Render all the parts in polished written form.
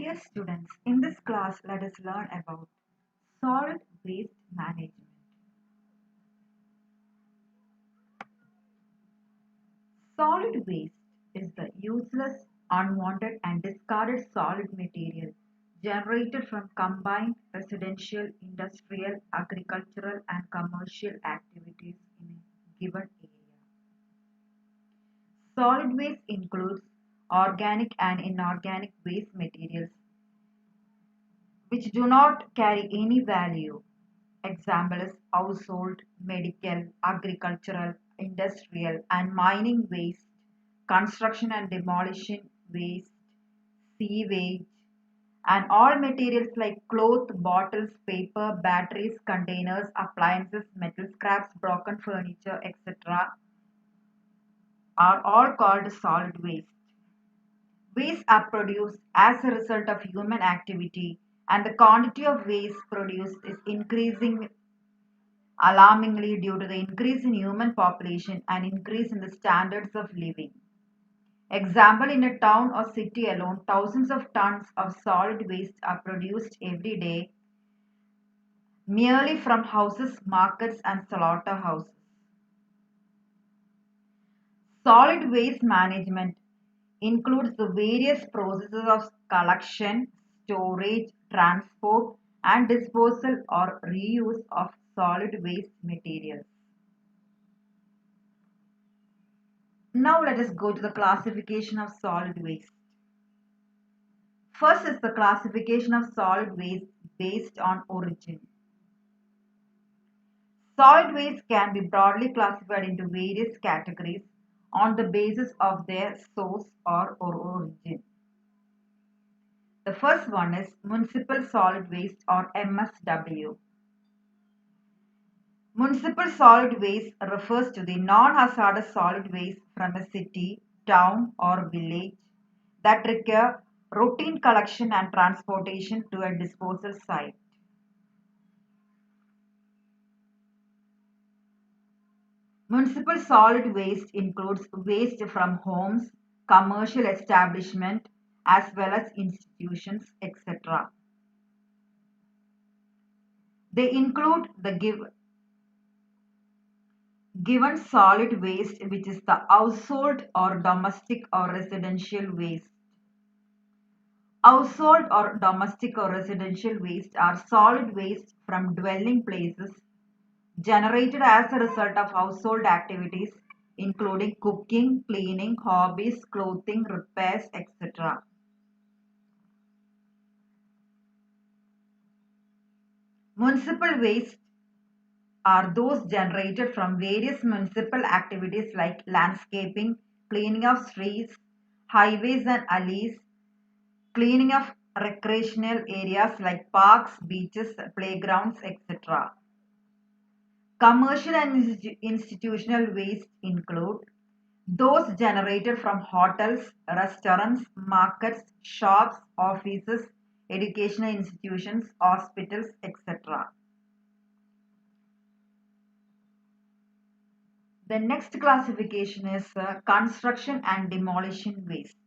Dear students, in this class, let us learn about solid waste management. Solid waste is the useless, unwanted, and discarded solid material generated from combined residential, industrial, agricultural, and commercial activities in a given area. Solid waste includes organic and inorganic waste materials which do not carry any value. Example is household, medical, agricultural, industrial, and mining waste, construction and demolition waste, sewage, and all materials like cloth, bottles, paper, batteries, containers, appliances, metal scraps, broken furniture, etc. are all called solid waste. Waste are produced as a result of human activity, and the quantity of waste produced is increasing alarmingly due to the increase in human population and increase in the standards of living. Example, in a town or city alone, thousands of tons of solid waste are produced every day merely from houses, markets, and slaughterhouses. Solid waste management includes the various processes of collection, storage, transport, and disposal or reuse of solid waste materials. Now let us go to the classification of solid waste. First is the classification of solid waste based on origin. Solid waste can be broadly classified into various categories on the basis of their source or origin. The first one is municipal solid waste or MSW. Municipal solid waste refers to the non-hazardous solid waste from a city, town, or village that require routine collection and transportation to a disposal site. Municipal solid waste includes waste from homes, commercial establishments, as well as institutions, etc. They include the given solid waste, which is the household or domestic or residential waste. Household or domestic or residential waste are solid waste from dwelling places generated as a result of household activities including cooking, cleaning, hobbies, clothing, repairs, etc. Municipal waste are those generated from various municipal activities like landscaping, cleaning of streets, highways and alleys, cleaning of recreational areas like parks, beaches, playgrounds, etc. Commercial and institutional waste include those generated from hotels, restaurants, markets, shops, offices, educational institutions, hospitals, etc. The next classification is construction and demolition waste.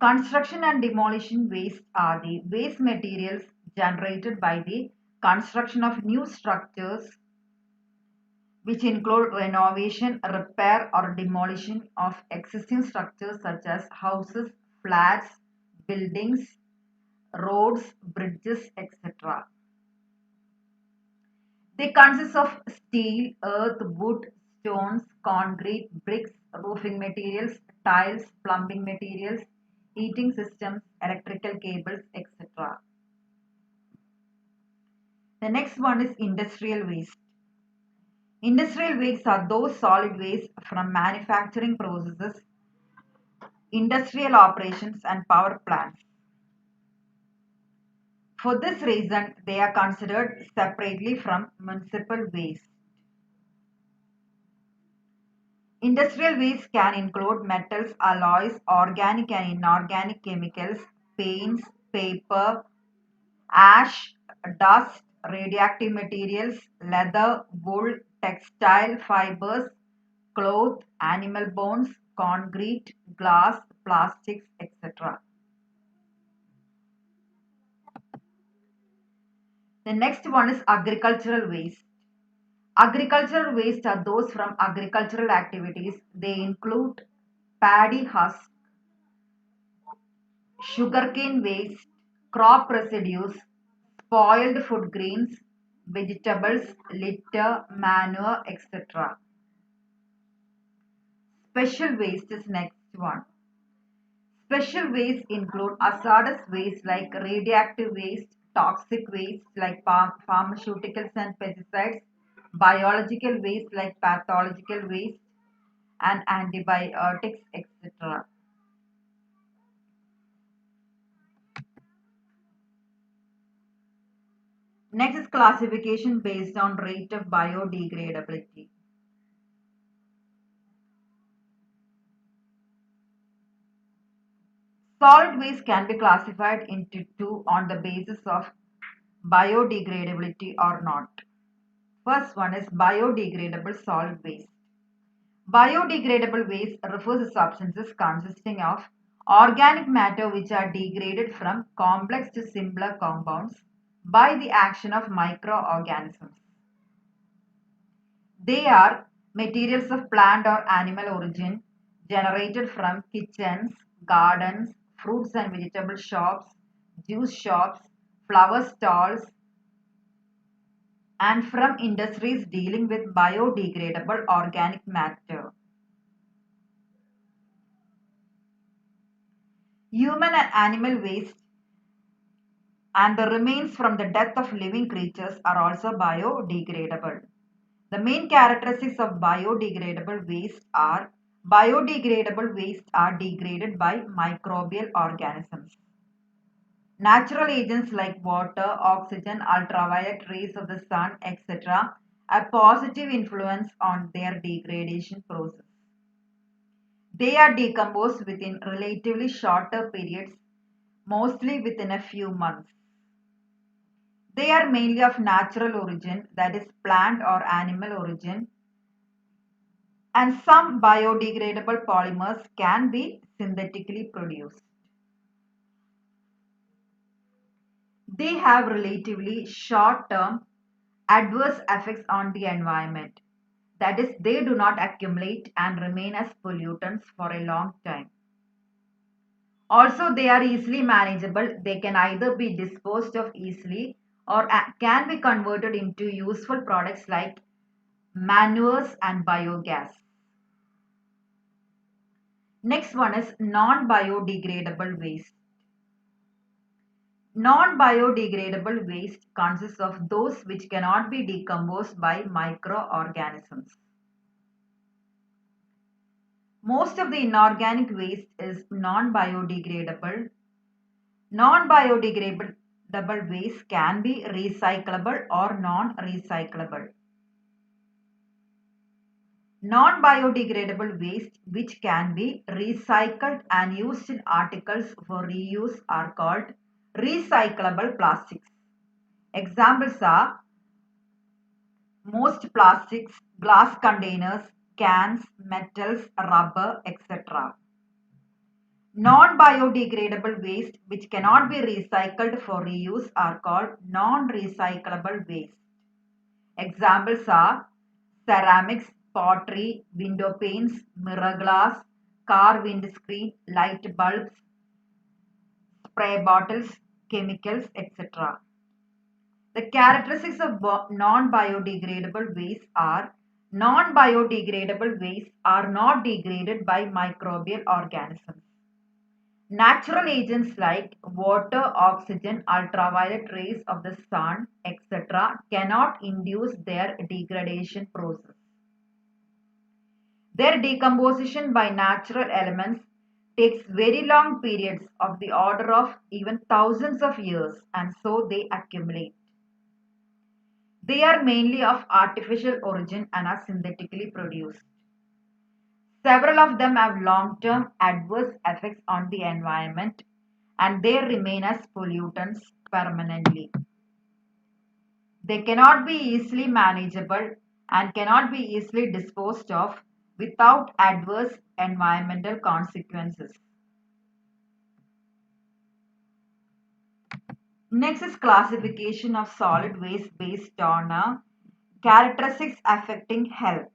Construction and demolition waste are the waste materials generated by the construction of new structures, which include renovation, repair, or demolition of existing structures such as houses, flats, buildings, roads, bridges, etc. They consist of steel, earth, wood, stones, concrete, bricks, roofing materials, tiles, plumbing materials, heating systems, electrical cables, etc. The next one is industrial waste. Industrial wastes are those solid waste from manufacturing processes, industrial operations, and power plants. For this reason, they are considered separately from municipal waste. Industrial waste can include metals, alloys, organic and inorganic chemicals, paints, paper, ash, dust, radioactive materials, leather, wool, textile fibers, cloth, animal bones, concrete, glass, plastics, etc. The next one is agricultural waste. Agricultural waste are those from agricultural activities. They include paddy husk, sugarcane waste, crop residues, spoiled food grains, vegetables, litter, manure, etc. Special waste is next one. Special waste include hazardous waste like radioactive waste, toxic waste like pharmaceuticals and pesticides, biological waste like pathological waste and antibiotics, etc. Next is classification based on rate of biodegradability. Solid waste can be classified into two on the basis of biodegradability or not. First one is biodegradable solid waste. Biodegradable waste refers to substances consisting of organic matter which are degraded from complex to simpler compounds by the action of microorganisms. They are materials of plant or animal origin generated from kitchens, gardens, fruits and vegetable shops, juice shops, flower stalls, and from industries dealing with biodegradable organic matter. Human and animal waste and the remains from the death of living creatures are also biodegradable. The main characteristics of biodegradable waste are degraded by microbial organisms. Natural agents like water, oxygen, ultraviolet rays of the sun, etc. have positive influence on their degradation process. They are decomposed within relatively shorter periods, mostly within a few months. They are mainly of natural origin, that is plant or animal origin, and some biodegradable polymers can be synthetically produced. They have relatively short-term adverse effects on the environment. That is, they do not accumulate and remain as pollutants for a long time. Also, they are easily manageable. They can either be disposed of easily or can be converted into useful products like manures and biogas. Next one is non-biodegradable waste. Non-biodegradable waste consists of those which cannot be decomposed by microorganisms. Most of the inorganic waste is non-biodegradable. Non-biodegradable waste can be recyclable or non-recyclable. Non-biodegradable waste which can be recycled and used in articles for reuse are called recyclable plastics. Examples are most plastics, glass containers, cans, metals, rubber, etc. Non-biodegradable waste which cannot be recycled for reuse are called non-recyclable waste. Examples are ceramics, pottery, window panes, mirror glass, car windscreen, light bulbs, spray bottles, chemicals, etc. The characteristics of non-biodegradable wastes are non-biodegradable wastes are not degraded by microbial organisms. Natural agents like water, oxygen, ultraviolet rays of the sun, etc. cannot induce their degradation process. Their decomposition by natural elements takes very long periods of the order of even thousands of years, and so they accumulate. They are mainly of artificial origin and are synthetically produced. Several of them have long-term adverse effects on the environment and they remain as pollutants permanently. They cannot be easily manageable and cannot be easily disposed of without adverse environmental consequences. Next is classification of solid waste based on characteristics affecting health.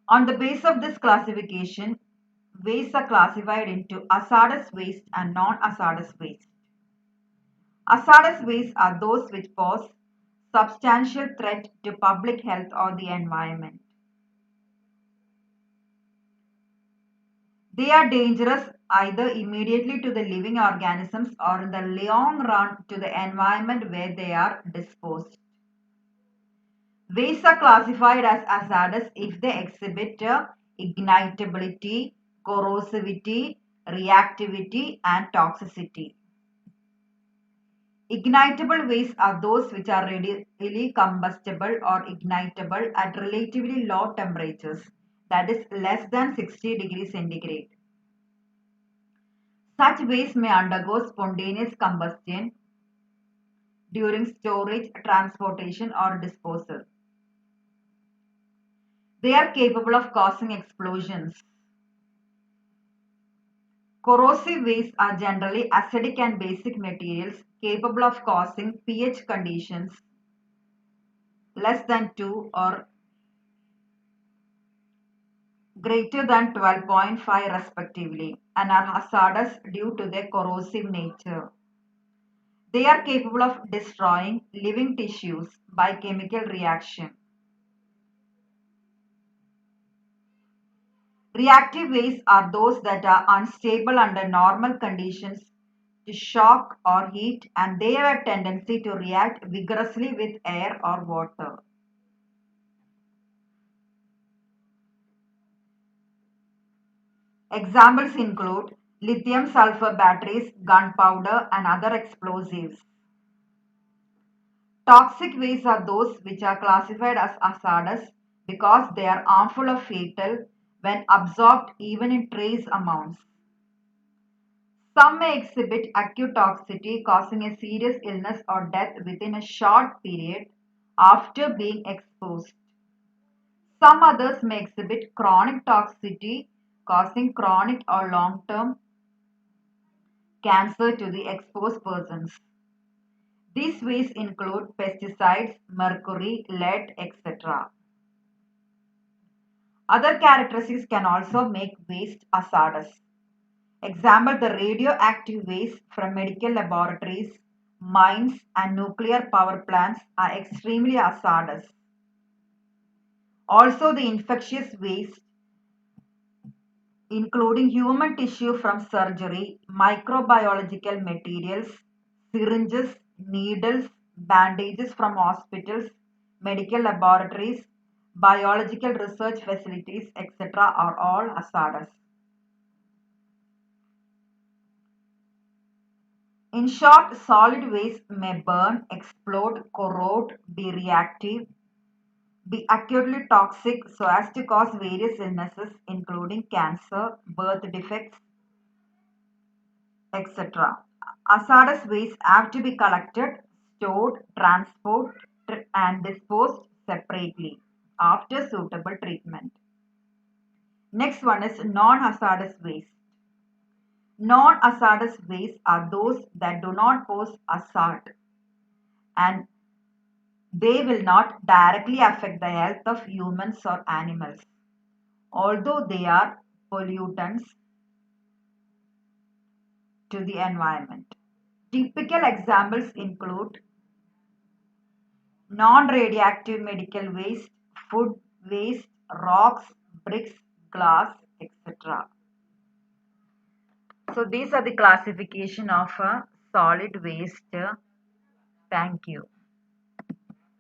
On the basis of this classification, wastes are classified into hazardous waste and non-hazardous waste. Hazardous wastes are those which pose substantial threat to public health or the environment. They are dangerous either immediately to the living organisms or in the long run to the environment where they are disposed. Wastes are classified as hazardous if they exhibit ignitability, corrosivity, reactivity, and toxicity. Ignitable wastes are those which are readily combustible or ignitable at relatively low temperatures, that is less than 60 degrees centigrade. Such waste may undergo spontaneous combustion during storage, transportation, or disposal. They are capable of causing explosions. Corrosive wastes are generally acidic and basic materials capable of causing pH conditions less than 2 or greater than 12.5 respectively and are hazardous due to their corrosive nature. They are capable of destroying living tissues by chemical reaction. Reactive wastes are those that are unstable under normal conditions to shock or heat, and they have a tendency to react vigorously with air or water. Examples include lithium sulfur batteries, gunpowder, and other explosives. Toxic wastes are those which are classified as hazardous because they are harmful or fatal when absorbed even in trace amounts. Some may exhibit acute toxicity, causing a serious illness or death within a short period after being exposed. Some others may exhibit chronic toxicity, causing chronic or long-term cancer to the exposed persons. These wastes include pesticides, mercury, lead, etc. Other characteristics can also make waste hazardous. Example, the radioactive waste from medical laboratories, mines, and nuclear power plants are extremely hazardous. Also, the infectious waste, including human tissue from surgery, microbiological materials, syringes, needles, bandages from hospitals, medical laboratories, biological research facilities, etc., are all hazardous. In short, solid waste may burn, explode, corrode, be reactive, be acutely toxic so as to cause various illnesses including cancer, birth defects, etc. Hazardous waste have to be collected, stored, transported, and disposed separately after suitable treatment. Next one is non-hazardous waste. Non-hazardous wastes are those that do not pose hazard and they will not directly affect the health of humans or animals, although they are pollutants to the environment. Typical examples include non-radioactive medical waste, food waste, rocks, bricks, glass, etc. So these are the classification of solid waste. Thank you.